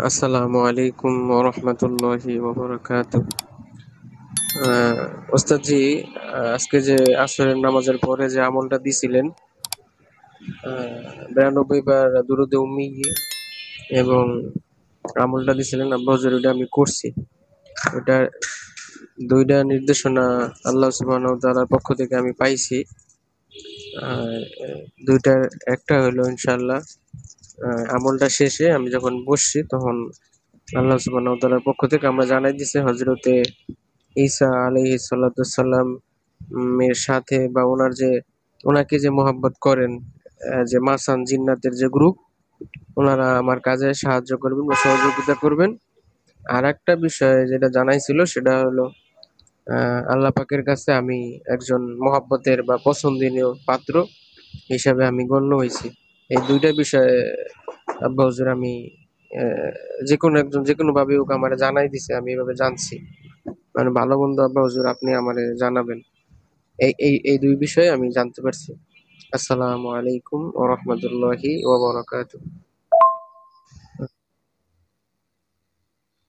আসসালামু আলাইকুম ওরহমতুল্লাহি ওবরাকাতুহ। আহ, ওস্তাদজি, আজকে যে আসরের নামাজের পরে যে আমলটা দিছিলেন, 92 বার দুরুদে উম্মি এবং আমলটা দিছিলেন আব্বা হুজুর, ওটা আমি করছি। ওটা দুইটা নির্দেশনা আল্লাহ সুবহানাহু ওয়া তাআলার পক্ষ থেকে আমি পাইছি। আর দুইটার একটা হলো ইনশাআল্লাহ, আমলটা শেষে আমি যখন বসছি তখন আল্লাহ সুবহানাহু ওয়া তাআলার পক্ষ থেকে আমরা জানাই দিছে হযরতে ঈসা আলাইহিস সালাতু সালাম এর সাথে বা ওনাকে যে মোহাব্বত করেন, যে মাসান জিন্নাতের যে গ্রুপ, ওনারা আমার কাজে সাহায্য করবেন বা সহযোগিতা করবেন। আর একটা বিষয় যেটা জানাইছিল সেটা হলো, আল্লাহ পাকের কাছে আমি একজন মোহাব্বতের বা পছন্দনীয় পাত্র হিসাবে আমি গণ্য হয়েছি। এই দুইটা বিষয়ে আব্বা হুজুর আমি আহ, যে কোনো একজন যে কোনো ভাবে হোক আমার জানাই দিছে, আমি এভাবে জানছি। মানে ভালো মন্দ আব্বা হুজুর আপনি আমারে জানাবেন। এই দুই বিষয়ে আমি জানতে পারছি। আসসালামু আলাইকুম ওয়া রাহমাতুল্লাহি ওয়া বারাকাতুহু।